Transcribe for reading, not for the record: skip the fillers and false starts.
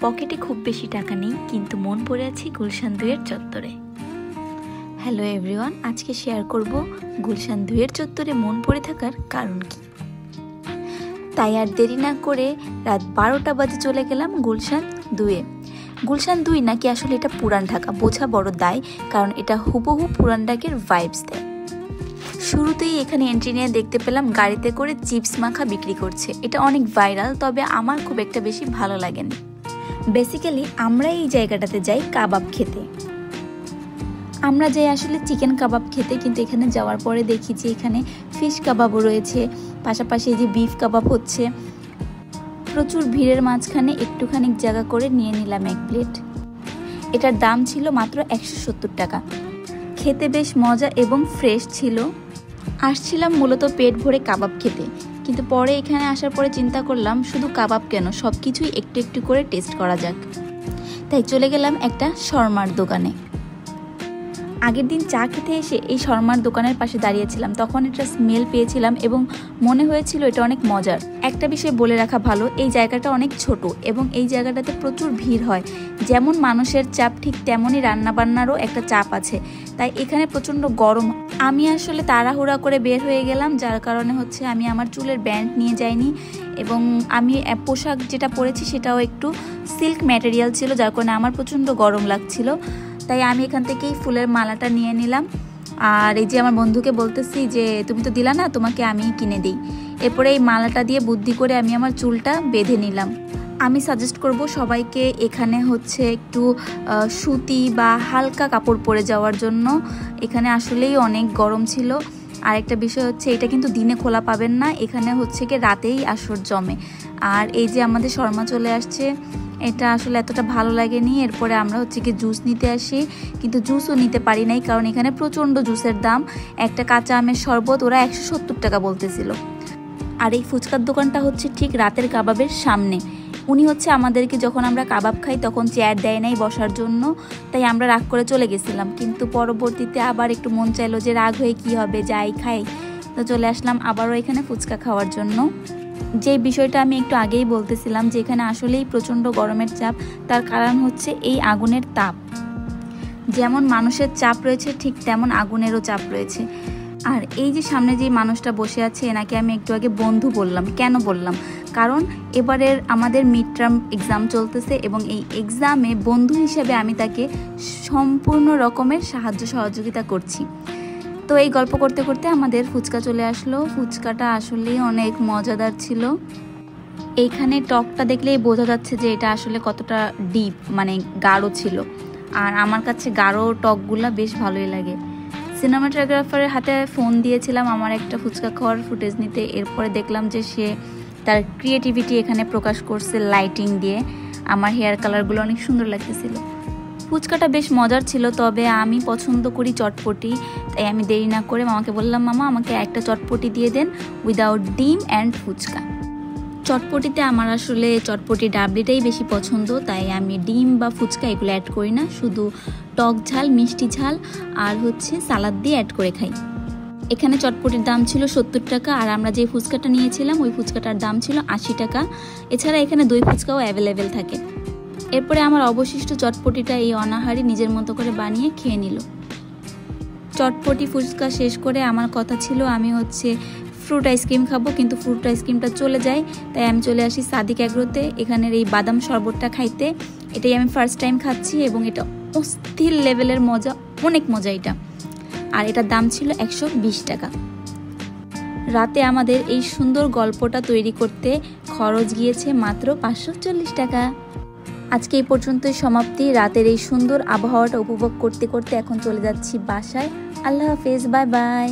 পকেটে খুব বেশি টাকা নেই, কিন্তু মন পড়ে আছে গুলশান 2-এর চত্বরে। হ্যালো এভরিওয়ান, আজকে শেয়ার করব গুলশান 2-এর চত্বরে মন পড়ে থাকার কারণ কি। তাই আর দেরি না করে রাত 12টা বাজে চলে গেলাম গুলশান 2-এ। গুলশান 2 নাকি আসলে এটা পুরান ঢাকা বোঝা বড় দায়, কারণ এটা হুবহু পুরান ঢাকার ভাইবস দেয়। শুরুতেই এখানে এন্ট্রি নিয়ে দেখতে পেলাম গাড়িতে করে চিপস মাখা বিক্রি করছে। এটা অনেক ভাইরাল, তবে আমার খুব একটা বেশি ভালো লাগেনি। বেসিক্যালি আমরা এই জায়গাটাতে যাই কাবাব খেতে। আমরা যাই আসলে চিকেন কাবাব খেতে, কিন্তু এখানে যাওয়ার পরে দেখি যে এখানে ফিশ কাবাবও রয়েছে, পাশাপাশি এই যে বিফ কাবাব হচ্ছে। প্রচুর ভিড়ের মাঝখানে একটুখানি জায়গা করে নিয়ে নিলাম এক প্লেট। এটার দাম ছিল মাত্র 170 টাকা। খেতে বেশ মজা এবং ফ্রেশ ছিল। আসছিলাম মূলত পেট ভরে কাবাব খেতে, কিন্তু পরে এখানে আসার পরে চিন্তা করলাম শুধু কাবাব কেন, সব কিছুই একটু একটু করে টেস্ট করা যাক। তাই চলে গেলাম একটা শর্মার দোকানে। আগের দিন চা খেতে এসে এই শর্মার দোকানের পাশে দাঁড়িয়েছিলাম, তখন এটা স্মেল পেয়েছিলাম এবং মনে হয়েছিল এটা অনেক মজার। একটা বিষয় বলে রাখা ভালো, এই জায়গাটা অনেক ছোট এবং এই জায়গাটাতে প্রচুর ভিড় হয়। যেমন মানুষের চাপ, ঠিক তেমনই রান্নাবান্নারও একটা চাপ আছে, তাই এখানে প্রচণ্ড গরম। আমি আসলে তাড়াহুড়া করে বের হয়ে গেলাম, যার কারণে হচ্ছে আমি আমার চুলের ব্যান্ড নিয়ে যাইনি, এবং আমি পোশাক যেটা পরেছি সেটাও একটু সিল্ক ম্যাটেরিয়াল ছিল, যার কারণে আমার প্রচণ্ড গরম লাগছিল। তাই আমি এখান থেকেই ফুলের মালাটা নিয়ে নিলাম। আর এই যে আমার বন্ধুকে বলতেছি যে তুমি তো দিলা না, তোমাকে আমি কিনে দিই। এরপরে এই মালাটা দিয়ে বুদ্ধি করে আমি আমার চুলটা বেঁধে নিলাম। আমি সাজেস্ট করব সবাইকে এখানে হচ্ছে একটু সুতি বা হালকা কাপড় পরে যাওয়ার জন্য। এখানে আসলেই অনেক গরম ছিল। আর একটা বিষয় হচ্ছে, এটা কিন্তু দিনে খোলা পাবেন না, এখানে হচ্ছে কি রাতেই আসর জমে। আর এই যে আমাদের শর্মা চলে আসছে, এটা আসলে এতটা ভালো লাগেনি। এরপরে আমরা হচ্ছে কি জুস নিতে আসি, কিন্তু জুসও নিতে পারি নাই, কারণ এখানে প্রচণ্ড জুসের দাম। একটা কাঁচা আমের শরবত ওরা 170 টাকা বলতেছিল। আর এই ফুচকার দোকানটা হচ্ছে ঠিক রাতের কাবাবের সামনে। উনি হচ্ছে আমাদেরকে যখন আমরা কাবাব খাই তখন চেয়ার দেয় নাই বসার জন্য, তাই আমরা রাগ করে চলে গেছিলাম। কিন্তু পরবর্তীতে আবার একটু মন চাইলো যে রাগ হয়ে কি হবে, যাই খাই, তো চলে আসলাম আবারও এখানে ফুচকা খাওয়ার জন্য। যে বিষয়টা আমি একটু আগেই বলতেছিলাম যে এখানে আসলেই প্রচণ্ড গরমের চাপ, তার কারণ হচ্ছে এই আগুনের তাপ। যেমন মানুষের চাপ রয়েছে, ঠিক তেমন আগুনেরও চাপ রয়েছে। আর এই যে সামনে যে মানুষটা বসে আছে, এনাকে আমি একটু আগে বন্ধু বললাম। কেন বললাম? কারণ এবারের আমাদের মিড টার্ম এক্সাম চলতেছে, এবং এই এক্সামে বন্ধু হিসেবে আমি তাকে সম্পূর্ণ রকমের সাহায্য সহযোগিতা করছি। তো এই গল্প করতে করতে আমাদের ফুচকা চলে আসলো। ফুচকাটা আসলেই অনেক মজাদার ছিল। এইখানে টকটা দেখলেই বোঝা যাচ্ছে যে এটা আসলে কতটা ডিপ, মানে গাঢ় ছিল। আর আমার কাছে গাঢ় টকগুলা বেশ ভালোই লাগে। সিনেমাটোগ্রাফারের হাতে ফোন দিয়েছিলাম আমার একটা ফুচকা খাওয়ার ফুটেজ নিতে। এরপরে দেখলাম যে সে তার ক্রিয়েটিভিটি এখানে প্রকাশ করছে লাইটিং দিয়ে। আমার হেয়ার কালারগুলো অনেক সুন্দর লাগতেছিল। ফুচকাটা বেশ মজার ছিল, তবে আমি পছন্দ করি চটপটি, তাই আমি দেরি না করে মামাকে বললাম, মামা আমাকে একটা চটপটি দিয়ে দেন উইদাউট ডিম অ্যান্ড ফুচকা। চটপটিতে আমার আসলে চটপটি ডাবলিটাই বেশি পছন্দ, তাই আমি ডিম বা ফুচকা এগুলো অ্যাড করি না, শুধু টক ঝাল, মিষ্টি ঝাল আর হচ্ছে সালাদ দিয়ে অ্যাড করে খাই। এখানে চটপটির দাম ছিল 70 টাকা, আর আমরা যে ফুচকাটা নিয়েছিলাম ওই ফুচকাটার দাম ছিল 80 টাকা। এছাড়া এখানে দই ফুচকাও অ্যাভেলেবেল থাকে। এরপরে আমার অবশিষ্ট চটপটিটা এই অনাহারি নিজের মতো করে বানিয়ে খেয়ে নিল। চটপটি ফুচকা শেষ করে আমার কথা ছিল আমি হচ্ছে ফ্রুট আইসক্রিম খাবো, কিন্তু ফ্রুট আইসক্রিমটা চলে যায়, তাই আমি চলে আসি সাদিক এগ্রোতে এখানের এই বাদাম শরবতটা খাইতে। এটাই আমি ফার্স্ট টাইম খাচ্ছি এবং এটা অস্থির লেভেলের মজা, অনেক মজা এটা। আর এটার দাম ছিল 120 টাকা। রাতে আমাদের এই সুন্দর গল্পটা তৈরি করতে খরচ গিয়েছে মাত্র 540 টাকা। আজকে এই পর্যন্তই সমাপ্তি। রাতের এই সুন্দর আবহাওয়াটা উপভোগ করতে করতে এখন চলে যাচ্ছি বাসায়। আল্লাহ হাফেজ, বাই বাই।